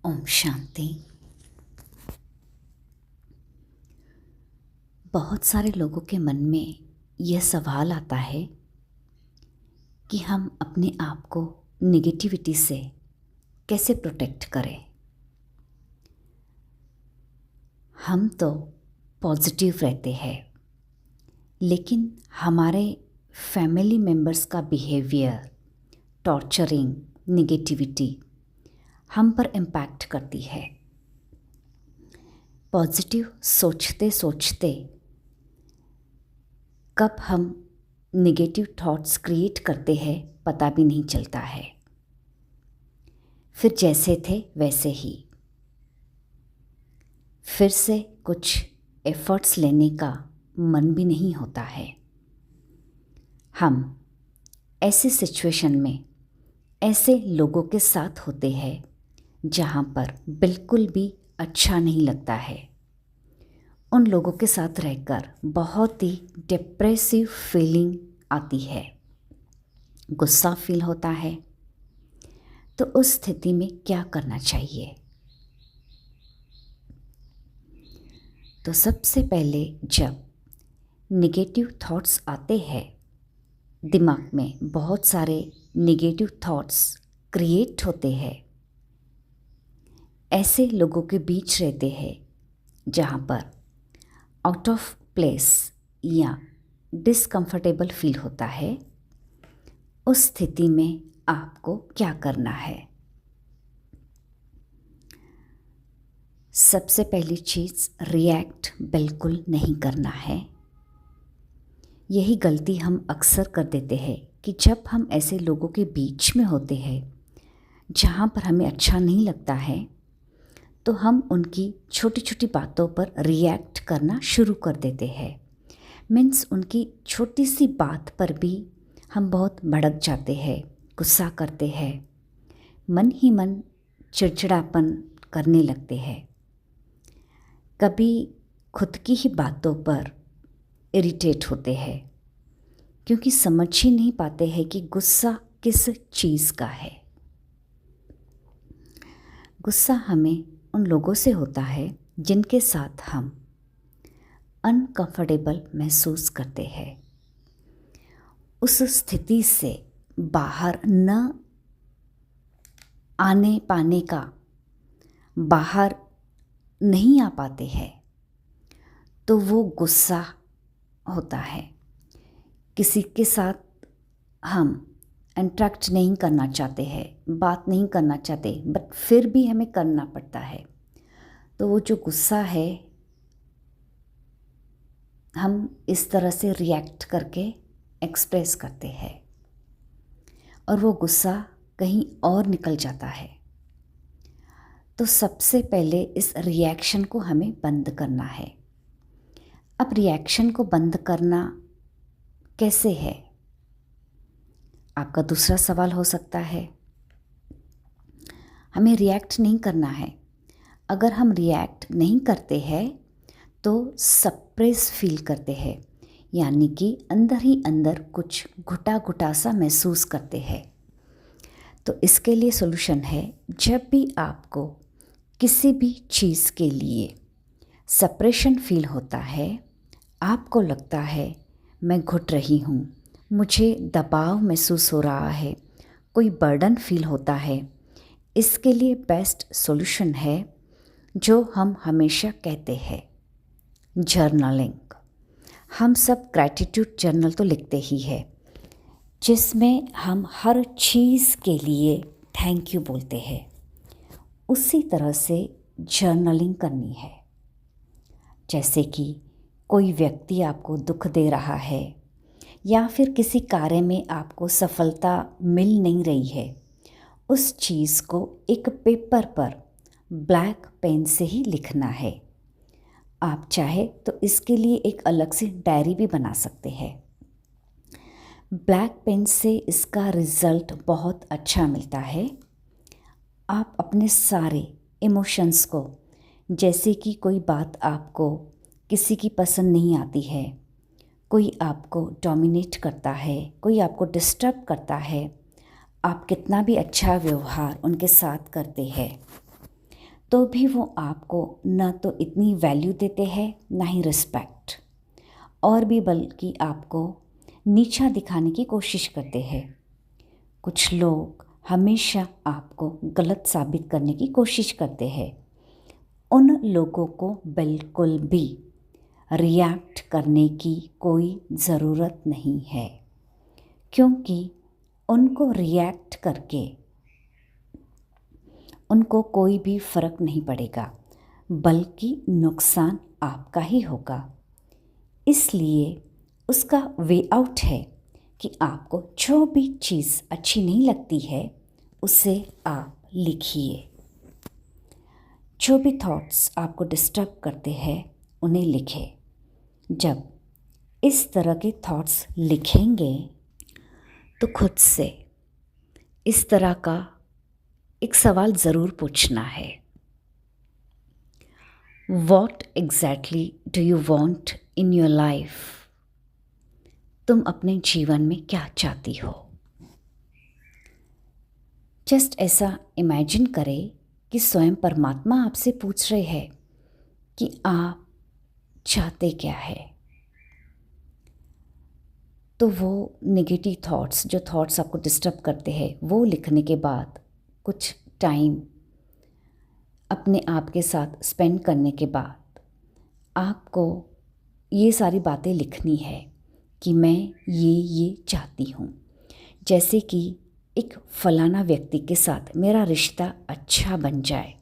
ओम शांति। बहुत सारे लोगों के मन में यह सवाल आता है कि हम अपने आप को नेगेटिविटी से कैसे प्रोटेक्ट करें। हम तो पॉजिटिव रहते हैं, लेकिन हमारे फैमिली मेंबर्स का बिहेवियर, टॉर्चरिंग, नेगेटिविटी हम पर इम्पैक्ट करती है। पॉजिटिव सोचते सोचते कब हम नेगेटिव थॉट्स क्रिएट करते हैं पता भी नहीं चलता है। फिर जैसे थे वैसे ही फिर से कुछ एफर्ट्स लेने का मन भी नहीं होता है। हम ऐसी सिचुएशन में ऐसे लोगों के साथ होते हैं जहाँ पर बिल्कुल भी अच्छा नहीं लगता है। उन लोगों के साथ रहकर बहुत ही डिप्रेसिव फीलिंग आती है, गुस्सा फील होता है। तो उस स्थिति में क्या करना चाहिए? तो सबसे पहले जब नेगेटिव थॉट्स आते हैं, दिमाग में बहुत सारे नेगेटिव थॉट्स क्रिएट होते हैं, ऐसे लोगों के बीच रहते हैं जहाँ पर आउट ऑफ प्लेस या डिसकंफर्टेबल फील होता है। उस स्थिति में आपको क्या करना है? सबसे पहली चीज़, रिएक्ट बिल्कुल नहीं करना है। यही गलती हम अक्सर कर देते हैं कि जब हम ऐसे लोगों के बीच में होते हैं जहाँ पर हमें अच्छा नहीं लगता है, तो हम उनकी छोटी छोटी बातों पर रिएक्ट करना शुरू कर देते हैं। मीन्स उनकी छोटी सी बात पर भी हम बहुत भड़क जाते हैं, गुस्सा करते हैं, मन ही मन चिड़चिड़ापन करने लगते हैं। कभी खुद की ही बातों पर इरिटेट होते हैं, क्योंकि समझ ही नहीं पाते हैं कि गुस्सा किस चीज़ का है। गुस्सा हमें उन लोगों से होता है जिनके साथ हम अनकंफर्टेबल महसूस करते हैं। उस स्थिति से बाहर न आने पाने का, बाहर नहीं आ पाते हैं, तो वो गुस्सा होता है। किसी के साथ हम इंटरेक्ट नहीं करना चाहते हैं, बात नहीं करना चाहते, बट फिर भी हमें करना पड़ता है। तो वो जो गुस्सा है, हम इस तरह से रिएक्ट करके एक्सप्रेस करते हैं और वो गुस्सा कहीं और निकल जाता है। तो सबसे पहले इस रिएक्शन को हमें बंद करना है। अब रिएक्शन को बंद करना कैसे है? आपका दूसरा सवाल हो सकता है। हमें रिएक्ट नहीं करना है। अगर हम रिएक्ट नहीं करते हैं तो सप्रेस फील करते हैं, यानी कि अंदर ही अंदर कुछ घुटा घुटा सा महसूस करते हैं। तो इसके लिए सॉल्यूशन है, जब भी आपको किसी भी चीज़ के लिए सप्रेशन फील होता है, आपको लगता है मैं घुट रही हूँ, मुझे दबाव महसूस हो रहा है, कोई बर्डन फील होता है, इसके लिए बेस्ट सॉल्यूशन है जो हम हमेशा कहते हैं, जर्नलिंग। हम सब ग्रैटिट्यूड जर्नल तो लिखते ही है, जिसमें हम हर चीज़ के लिए थैंक यू बोलते हैं। उसी तरह से जर्नलिंग करनी है। जैसे कि कोई व्यक्ति आपको दुख दे रहा है या फिर किसी कार्य में आपको सफलता मिल नहीं रही है, उस चीज़ को एक पेपर पर ब्लैक पेन से ही लिखना है। आप चाहे तो इसके लिए एक अलग से डायरी भी बना सकते हैं। ब्लैक पेन से इसका रिज़ल्ट बहुत अच्छा मिलता है। आप अपने सारे इमोशंस को, जैसे कि कोई बात आपको किसी की पसंद नहीं आती है, कोई आपको डोमिनेट करता है, कोई आपको डिस्टर्ब करता है, आप कितना भी अच्छा व्यवहार उनके साथ करते हैं, तो भी वो आपको ना तो इतनी वैल्यू देते हैं ना ही रिस्पेक्ट, और भी बल्कि आपको नीचा दिखाने की कोशिश करते हैं। कुछ लोग हमेशा आपको गलत साबित करने की कोशिश करते हैं। उन लोगों को बिल्कुल भी रिएक्ट करने की कोई ज़रूरत नहीं है, क्योंकि उनको रिएक्ट करके उनको कोई भी फ़र्क नहीं पड़ेगा, बल्कि नुकसान आपका ही होगा। इसलिए उसका वे आउट है कि आपको जो भी चीज़ अच्छी नहीं लगती है उसे आप लिखिए। जो भी थॉट्स आपको डिस्टर्ब करते हैं उन्हें लिखें। जब इस तरह के थॉट्स लिखेंगे तो खुद से इस तरह का एक सवाल ज़रूर पूछना है, What exactly do you want in your life? तुम अपने जीवन में क्या चाहती हो? जस्ट ऐसा इमेजिन करें कि स्वयं परमात्मा आपसे पूछ रहे हैं कि आप चाहते क्या है। तो वो नेगेटिव थॉट्स, जो थॉट्स आपको डिस्टर्ब करते हैं, वो लिखने के बाद कुछ टाइम अपने आप के साथ स्पेंड करने के बाद आपको ये सारी बातें लिखनी है कि मैं ये चाहती हूँ। जैसे कि एक फलाना व्यक्ति के साथ मेरा रिश्ता अच्छा बन जाए।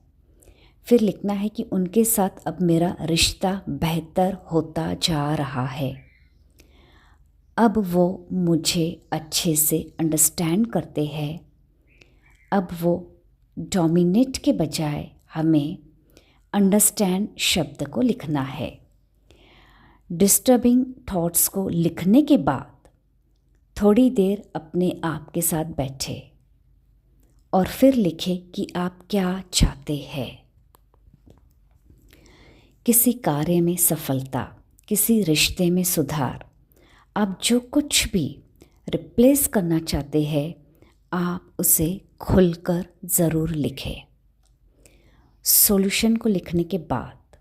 फिर लिखना है कि उनके साथ अब मेरा रिश्ता बेहतर होता जा रहा है। अब वो मुझे अच्छे से अंडरस्टैंड करते हैं। अब वो डोमिनेट के बजाय हमें अंडरस्टैंड शब्द को लिखना है। डिस्टर्बिंग थॉट्स को लिखने के बाद थोड़ी देर अपने आप के साथ बैठे और फिर लिखें कि आप क्या चाहते हैं। किसी कार्य में सफलता, किसी रिश्ते में सुधार, आप जो कुछ भी रिप्लेस करना चाहते हैं आप उसे खुलकर ज़रूर लिखें। सॉल्यूशन को लिखने के बाद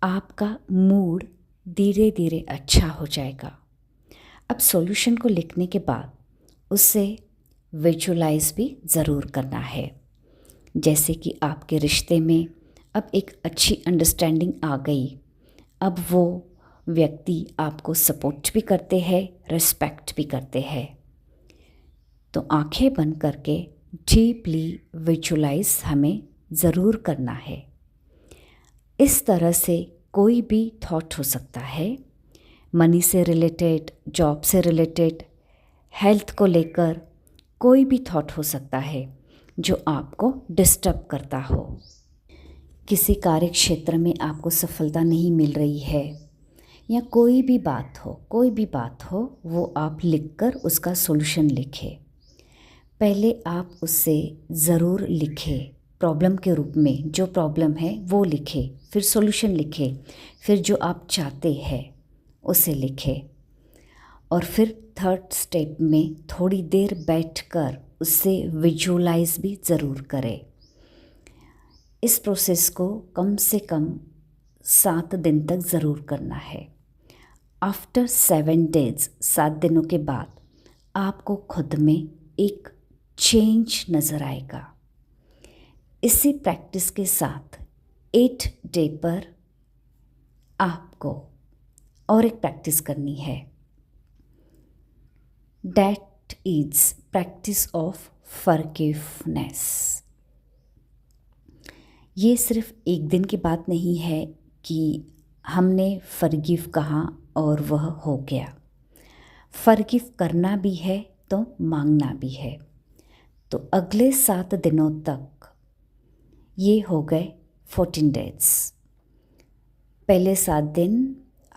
आपका मूड धीरे धीरे अच्छा हो जाएगा। अब सॉल्यूशन को लिखने के बाद उसे विजुलाइज भी ज़रूर करना है। जैसे कि आपके रिश्ते में अब एक अच्छी अंडरस्टैंडिंग आ गई। अब वो व्यक्ति आपको सपोर्ट भी करते हैं, रिस्पेक्ट भी करते हैं। तो आंखें बंद करके डीपली विजुलाइज हमें ज़रूर करना है। इस तरह से कोई भी थॉट हो सकता है, मनी से रिलेटेड, जॉब से रिलेटेड, हेल्थ को लेकर कोई भी थॉट हो सकता है जो आपको डिस्टर्ब करता हो। किसी कार्य क्षेत्र में आपको सफलता नहीं मिल रही है या कोई भी बात हो वो आप लिखकर उसका सॉल्यूशन लिखें। पहले आप उसे ज़रूर लिखें प्रॉब्लम के रूप में, जो प्रॉब्लम है वो लिखें, फिर सॉल्यूशन लिखें, फिर जो आप चाहते हैं उसे लिखें और फिर थर्ड स्टेप में थोड़ी देर बैठकर उसे विजुअलाइज भी ज़रूर करें। इस प्रोसेस को कम से कम 7 दिन तक ज़रूर करना है। आफ्टर 7 डेज, 7 दिनों के बाद आपको खुद में एक चेंज नज़र आएगा। इसी प्रैक्टिस के साथ 8 डे पर आपको और एक प्रैक्टिस करनी है। That is practice of forgiveness. ये सिर्फ एक दिन की बात नहीं है कि हमने फॉरगिव कहा और वह हो गया। फॉरगिव करना भी है तो मांगना भी है। तो अगले 7 दिनों तक ये हो गए 14 डेज। पहले 7 दिन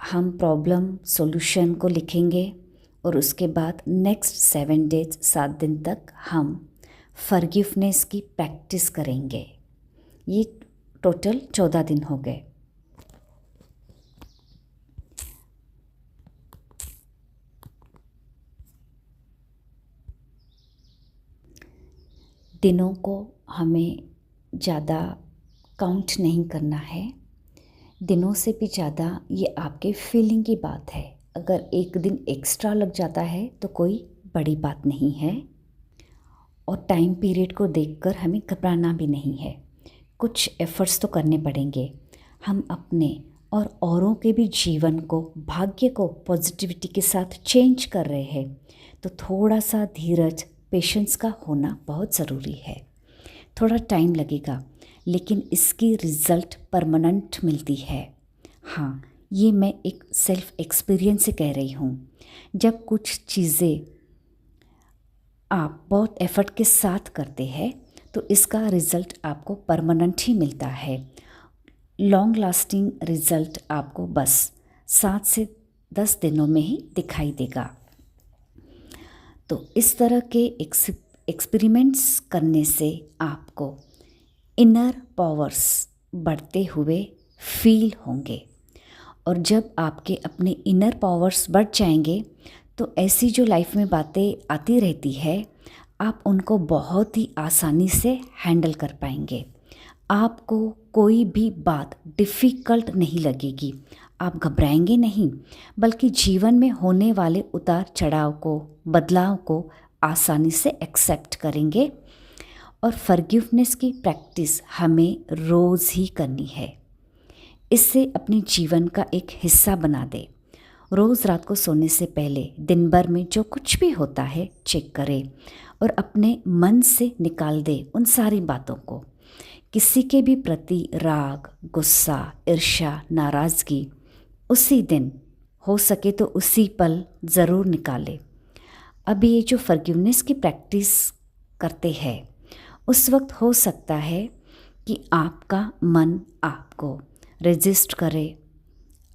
हम प्रॉब्लम सॉल्यूशन को लिखेंगे और उसके बाद नेक्स्ट 7 डेज, 7 दिन तक हम फॉरगिवनेस की प्रैक्टिस करेंगे। ये टोटल 14 दिन हो गए। दिनों को हमें ज़्यादा काउंट नहीं करना है, दिनों से भी ज़्यादा ये आपके फीलिंग की बात है। अगर एक दिन एक्स्ट्रा लग जाता है तो कोई बड़ी बात नहीं है, और टाइम पीरियड को देखकर हमें घबराना भी नहीं है। कुछ एफ़र्ट्स तो करने पड़ेंगे। हम अपने और औरों के भी जीवन को, भाग्य को पॉजिटिविटी के साथ चेंज कर रहे हैं, तो थोड़ा सा धीरज, पेशेंस का होना बहुत ज़रूरी है। थोड़ा टाइम लगेगा, लेकिन इसकी रिज़ल्ट परमानेंट मिलती है। हाँ, ये मैं एक सेल्फ एक्सपीरियंस से कह रही हूँ। जब कुछ चीज़ें आप बहुत एफ़र्ट के साथ करते हैं तो इसका रिज़ल्ट आपको परमानेंट ही मिलता है। लॉन्ग लास्टिंग रिज़ल्ट आपको बस 7 से 10 दिनों में ही दिखाई देगा। तो इस तरह के एक्सपेरिमेंट्स करने से आपको इनर पावर्स बढ़ते हुए फील होंगे, और जब आपके अपने इनर पावर्स बढ़ जाएंगे तो ऐसी जो लाइफ में बातें आती रहती है, आप उनको बहुत ही आसानी से हैंडल कर पाएंगे। आपको कोई भी बात डिफ़िकल्ट नहीं लगेगी। आप घबराएंगे नहीं, बल्कि जीवन में होने वाले उतार चढ़ाव को, बदलाव को आसानी से एक्सेप्ट करेंगे। और फॉरगिवनेस की प्रैक्टिस हमें रोज़ ही करनी है। इससे अपने जीवन का एक हिस्सा बना दे। रोज़ रात को सोने से पहले दिन भर में जो कुछ भी होता है चेक करें और अपने मन से निकाल दे उन सारी बातों को। किसी के भी प्रति राग, गुस्सा, ईर्ष्या, नाराज़गी उसी दिन, हो सके तो उसी पल ज़रूर निकाले। अभी ये जो फॉरगिवनेस की प्रैक्टिस करते हैं, उस वक्त हो सकता है कि आपका मन आपको रेजिस्ट करे।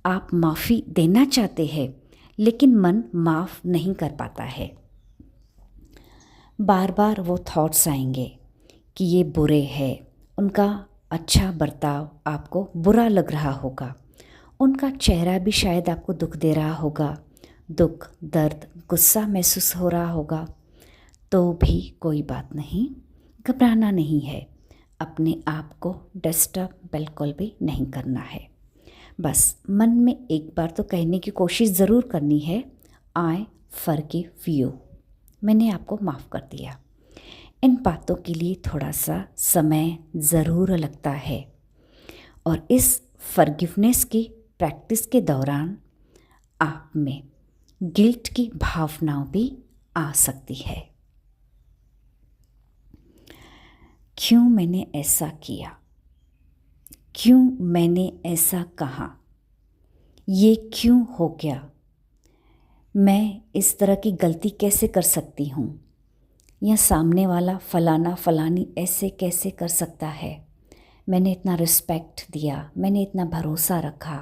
आप माफ़ी देना चाहते हैं, लेकिन मन माफ़ नहीं कर पाता है। बार बार वो थॉट्स आएंगे कि ये बुरे हैं, उनका अच्छा बर्ताव आपको बुरा लग रहा होगा, उनका चेहरा भी शायद आपको दुख दे रहा होगा, दुख, दर्द, गुस्सा महसूस हो रहा होगा। तो भी कोई बात नहीं, घबराना नहीं है। अपने आप को डिस्टर्ब बिल्कुल भी नहीं करना है। बस मन में एक बार तो कहने की कोशिश ज़रूर करनी है, आई फॉरगिव यू, मैंने आपको माफ़ कर दिया। इन बातों के लिए थोड़ा सा समय ज़रूर लगता है, और इस फॉरगिवनेस की प्रैक्टिस के दौरान आप में गिल्ट की भावनाएं भी आ सकती है। क्यों मैंने ऐसा किया, क्यों मैंने ऐसा कहा, ये क्यों हो गया, मैं इस तरह की गलती कैसे कर सकती हूँ, या सामने वाला फलाना फलानी ऐसे कैसे कर सकता है, मैंने इतना रिस्पेक्ट दिया, मैंने इतना भरोसा रखा,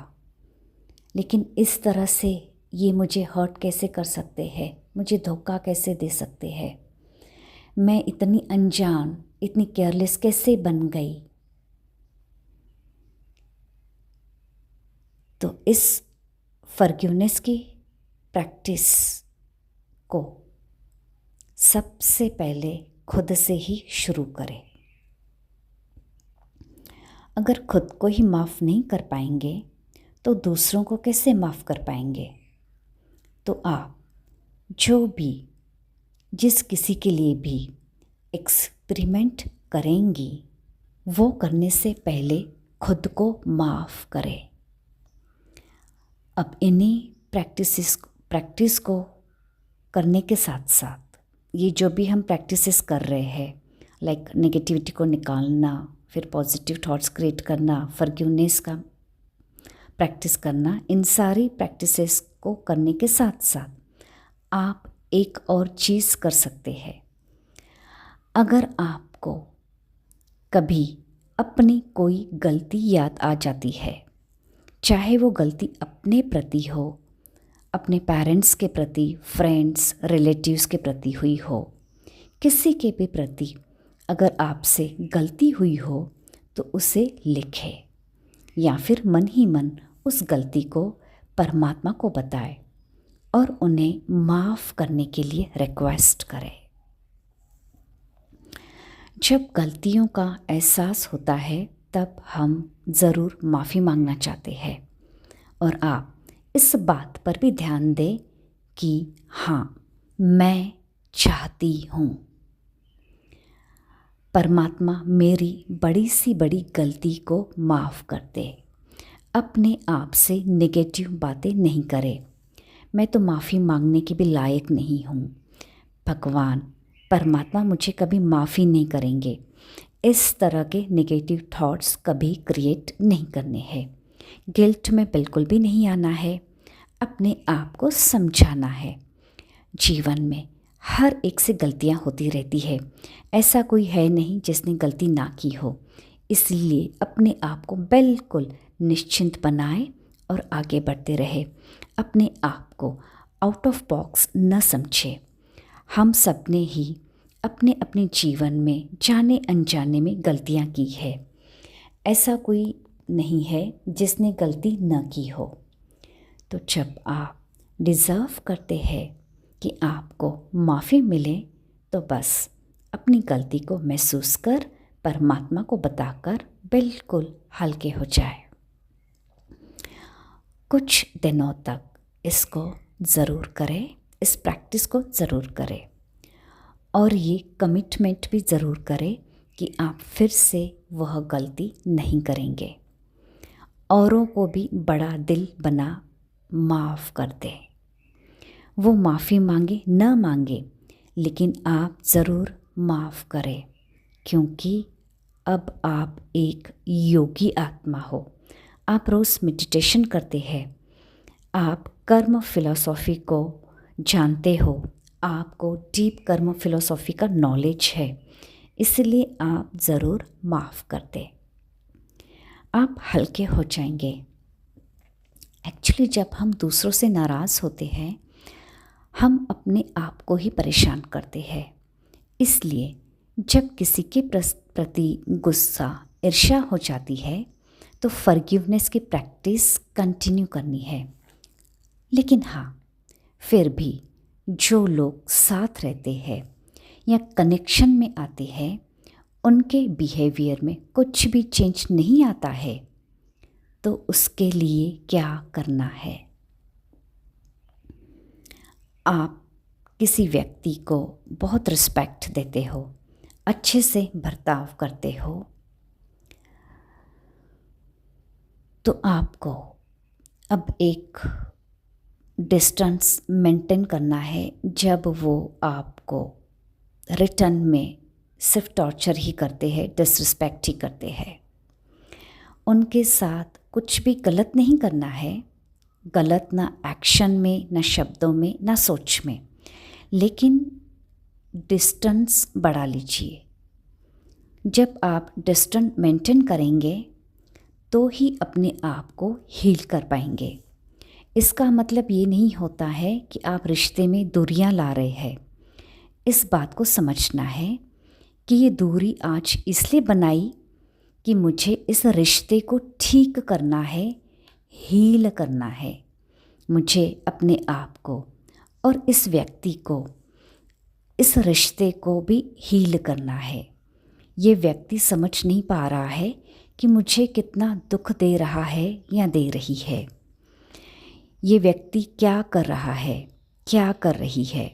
लेकिन इस तरह से ये मुझे हर्ट कैसे कर सकते हैं, मुझे धोखा कैसे दे सकते हैं, मैं इतनी अनजान, इतनी केयरलेस कैसे बन गई। तो इस फॉरगिवनेस की प्रैक्टिस को सबसे पहले खुद से ही शुरू करें। अगर खुद को ही माफ़ नहीं कर पाएंगे तो दूसरों को कैसे माफ़ कर पाएंगे। तो आप जो भी, जिस किसी के लिए भी एक्सपेरिमेंट करेंगी, वो करने से पहले खुद को माफ़ करें। अब इन्हीं प्रैक्टिस को करने के साथ साथ ये जो भी हम प्रैक्टिसेस कर रहे हैं, लाइक नेगेटिविटी को निकालना, फिर पॉजिटिव थॉट्स क्रिएट करना, फॉरगिवनेस का प्रैक्टिस करना, इन सारी प्रैक्टिसेस को करने के साथ साथ आप एक और चीज़ कर सकते हैं। अगर आपको कभी अपनी कोई गलती याद आ जाती है, चाहे वो गलती अपने प्रति हो, अपने पेरेंट्स के प्रति, फ्रेंड्स, रिलेटिव्स के प्रति हुई हो, किसी के भी प्रति अगर आपसे गलती हुई हो तो उसे लिखें, या फिर मन ही मन उस गलती को परमात्मा को बताएं और उन्हें माफ़ करने के लिए रिक्वेस्ट करें। जब गलतियों का एहसास होता है तब हम ज़रूर माफ़ी मांगना चाहते हैं। और आप इस बात पर भी ध्यान दें कि हाँ, मैं चाहती हूँ परमात्मा मेरी बड़ी सी बड़ी गलती को माफ़ कर दे। अपने आप से नेगेटिव बातें नहीं करे। मैं तो माफ़ी मांगने के भी लायक नहीं हूँ। भगवान परमात्मा मुझे कभी माफ़ी नहीं करेंगे। इस तरह के नेगेटिव थॉट्स कभी क्रिएट नहीं करने हैं। गिल्ट में बिल्कुल भी नहीं आना है। अपने आप को समझाना है। जीवन में हर एक से गलतियां होती रहती है। ऐसा कोई है नहीं जिसने गलती ना की हो। इसलिए अपने आप को बिल्कुल निश्चिंत बनाए और आगे बढ़ते रहे। अपने आप को आउट ऑफ बॉक्स न समझे। हम सब ने ही अपने अपने जीवन में जाने अनजाने में गलतियां की है। ऐसा कोई नहीं है जिसने गलती न की हो। तो जब आप डिज़र्व करते हैं कि आपको माफ़ी मिले, तो बस अपनी गलती को महसूस कर परमात्मा को बताकर बिल्कुल हल्के हो जाए। कुछ दिनों तक इसको ज़रूर करें, इस प्रैक्टिस को ज़रूर करें और ये कमिटमेंट भी ज़रूर करें कि आप फिर से वह गलती नहीं करेंगे। औरों को भी बड़ा दिल बना माफ़ कर दें। वो माफ़ी मांगे न मांगे, लेकिन आप ज़रूर माफ़ करें, क्योंकि अब आप एक योगी आत्मा हो। आप रोज़ मेडिटेशन करते हैं। आप कर्म फिलॉसफी को जानते हो। आपको डीप कर्म फिलॉसफी का नॉलेज है। इसलिए आप ज़रूर माफ़ कर दें। आप हल्के हो जाएंगे। एक्चुअली जब हम दूसरों से नाराज़ होते हैं, हम अपने आप को ही परेशान करते हैं। इसलिए जब किसी के प्रति गुस्सा, ईर्ष्या हो जाती है, तो फॉरगिवनेस की प्रैक्टिस कंटिन्यू करनी है। लेकिन हाँ, फिर भी जो लोग साथ रहते हैं या कनेक्शन में आते हैं, उनके बिहेवियर में कुछ भी चेंज नहीं आता है, तो उसके लिए क्या करना है? आप किसी व्यक्ति को बहुत रिस्पेक्ट देते हो, अच्छे से बर्ताव करते हो, तो आपको अब एक डिस्टेंस मेंटेन करना है। जब वो आपको रिटर्न में सिर्फ टॉर्चर ही करते हैं, डिसरिस्पेक्ट ही करते हैं, उनके साथ कुछ भी गलत नहीं करना है। गलत ना एक्शन में, ना शब्दों में, ना सोच में, लेकिन डिस्टेंस बढ़ा लीजिए। जब आप डिस्टेंस मेंटेन करेंगे तो ही अपने आप को हील कर पाएंगे। इसका मतलब ये नहीं होता है कि आप रिश्ते में दूरियां ला रहे हैं। इस बात को समझना है कि ये दूरी आज इसलिए बनाई कि मुझे इस रिश्ते को ठीक करना है, हील करना है। मुझे अपने आप को और इस व्यक्ति को, इस रिश्ते को भी हील करना है। ये व्यक्ति समझ नहीं पा रहा है कि मुझे कितना दुख दे रहा है या दे रही है। ये व्यक्ति क्या कर रहा है, क्या कर रही है।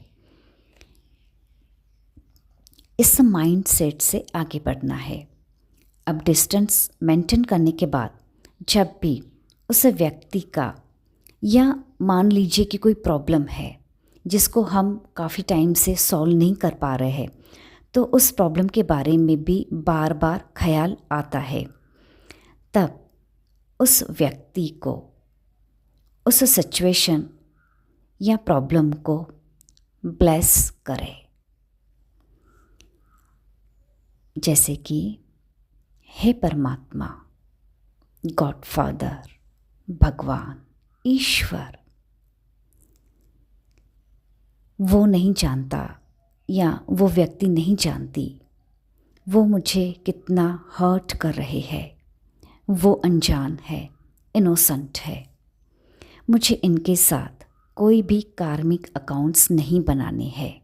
इस माइंड सेट से आगे बढ़ना है। अब डिस्टेंस मेंटेन करने के बाद जब भी उस व्यक्ति का, या मान लीजिए कि कोई प्रॉब्लम है जिसको हम काफ़ी टाइम से सॉल्व नहीं कर पा रहे हैं, तो उस प्रॉब्लम के बारे में भी बार बार ख्याल आता है, तब उस व्यक्ति को, उस सिचुएशन या प्रॉब्लम को ब्लेस करें। जैसे कि हे परमात्मा, गॉड फादर, भगवान, ईश्वर, वो नहीं जानता या वो व्यक्ति नहीं जानती वो मुझे कितना हर्ट कर रहे हैं। वो अनजान है, इनोसेंट है। मुझे इनके साथ कोई भी कार्मिक अकाउंट्स नहीं बनाने हैं।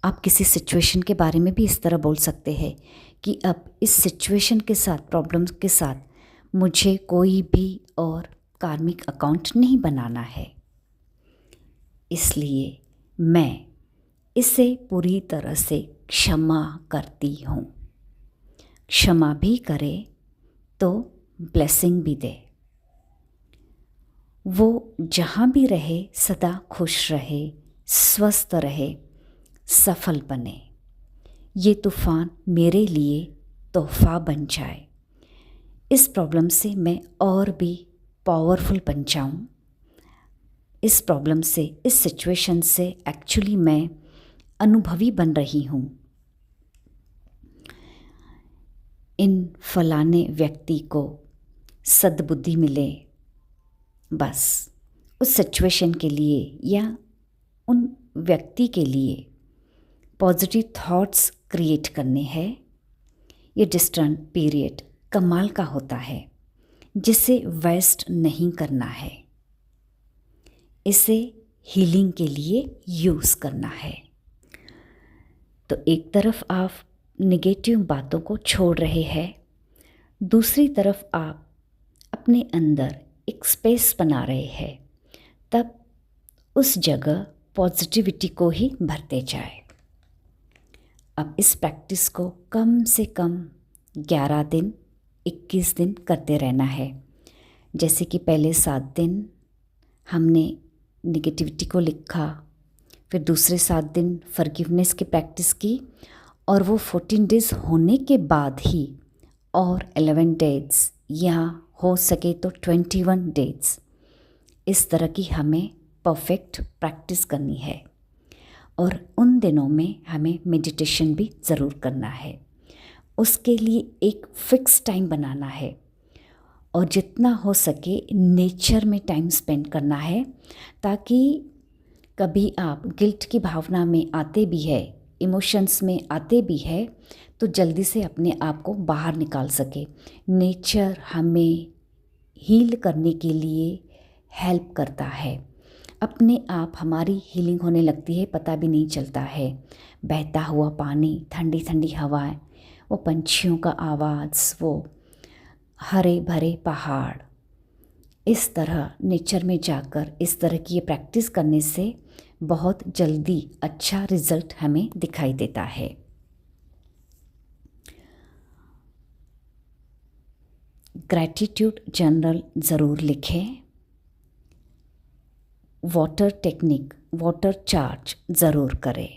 आप किसी सिचुएशन के बारे में भी इस तरह बोल सकते हैं कि अब इस सिचुएशन के साथ, प्रॉब्लम्स के साथ मुझे कोई भी और कार्मिक अकाउंट नहीं बनाना है, इसलिए मैं इसे पूरी तरह से क्षमा करती हूँ। क्षमा भी करे तो ब्लेसिंग भी दे। वो जहाँ भी रहे सदा खुश रहे, स्वस्थ रहे, सफल बने। ये तूफ़ान मेरे लिए तोहफ़ा बन जाए। इस प्रॉब्लम से मैं और भी पावरफुल बन जाऊँ। इस प्रॉब्लम से, इस सिचुएशन से एक्चुअली मैं अनुभवी बन रही हूँ। इन फलाने व्यक्ति को सद्बुद्धि मिले, बस उस सिचुएशन के लिए या उन व्यक्ति के लिए पॉजिटिव थॉट्स क्रिएट करने हैं। ये डिस्टेंट पीरियड कमाल का होता है, जिसे वेस्ट नहीं करना है, इसे हीलिंग के लिए यूज़ करना है। तो एक तरफ आप नेगेटिव बातों को छोड़ रहे हैं, दूसरी तरफ आप अपने अंदर एक स्पेस बना रहे हैं, तब उस जगह पॉजिटिविटी को ही भरते जाए। अब इस प्रैक्टिस को कम से कम 11 दिन, 21 दिन करते रहना है। जैसे कि पहले 7 दिन हमने निगेटिविटी को लिखा, फिर दूसरे 7 दिन फॉरगिवनेस की प्रैक्टिस की, और वो 14 डेज होने के बाद ही और 11 डेज या हो सके तो 21 डेज इस तरह की हमें परफेक्ट प्रैक्टिस करनी है। और उन दिनों में हमें मेडिटेशन भी ज़रूर करना है। उसके लिए एक फ़िक्स टाइम बनाना है और जितना हो सके नेचर में टाइम स्पेंड करना है, ताकि कभी आप गिल्ट की भावना में आते भी है, इमोशंस में आते भी है, तो जल्दी से अपने आप को बाहर निकाल सके। नेचर हमें हील करने के लिए हेल्प करता है। अपने आप हमारी हीलिंग होने लगती है, पता भी नहीं चलता है। बहता हुआ पानी, ठंडी ठंडी हवाएं, वो पंछियों का आवाज़, वो हरे भरे पहाड़, इस तरह नेचर में जाकर इस तरह की ये प्रैक्टिस करने से बहुत जल्दी अच्छा रिजल्ट हमें दिखाई देता है। ग्रैटिट्यूड जर्नल ज़रूर लिखें। वाटर टेक्निक, वाटर चार्ज ज़रूर करें।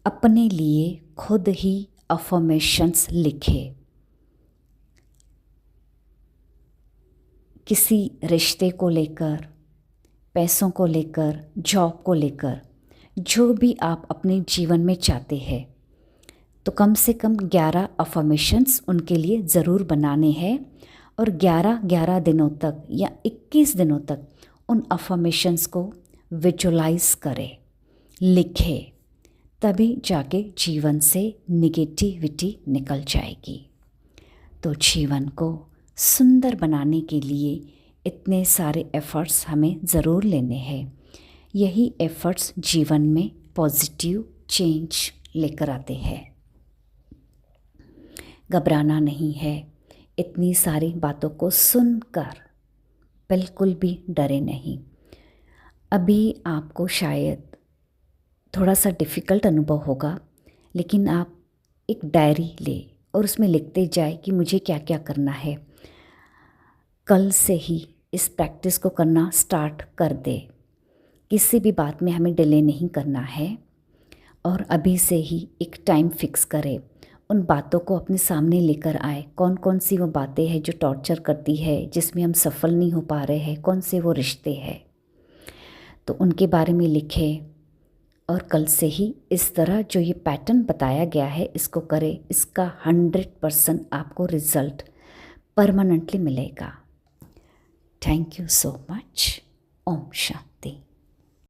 अपने लिए खुद ही अफर्मेशंस लिखें। किसी रिश्ते को लेकर, पैसों को लेकर, जॉब को लेकर, जो भी आप अपने जीवन में चाहते हैं, तो कम से कम 11 अफर्मेशंस उनके लिए ज़रूर बनाने हैं और 11 दिनों तक या 21 दिनों तक उन अफर्मेशंस को विजुलाइज करें, लिखें, तभी जाके जीवन से निगेटिविटी निकल जाएगी। तो जीवन को सुंदर बनाने के लिए इतने सारे एफ़र्ट्स हमें ज़रूर लेने हैं। यही एफ़र्ट्स जीवन में पॉजिटिव चेंज लेकर आते हैं। घबराना नहीं है। इतनी सारी बातों को सुनकर बिल्कुल भी डरे नहीं। अभी आपको शायद थोड़ा सा डिफ़िकल्ट अनुभव होगा, लेकिन आप एक डायरी ले और उसमें लिखते जाए कि मुझे क्या क्या करना है। कल से ही इस प्रैक्टिस को करना स्टार्ट कर दे। किसी भी बात में हमें डिले नहीं करना है और अभी से ही एक टाइम फिक्स करें। उन बातों को अपने सामने लेकर आए। कौन कौन सी वो बातें हैं जो टॉर्चर करती है, जिसमें हम सफल नहीं हो पा रहे हैं, कौन से वो रिश्ते हैं, तो उनके बारे में लिखें। और कल से ही इस तरह जो ये पैटर्न बताया गया है इसको करें। इसका 100% आपको रिज़ल्ट परमानेंटली मिलेगा। Thank you so much. ओम शांति।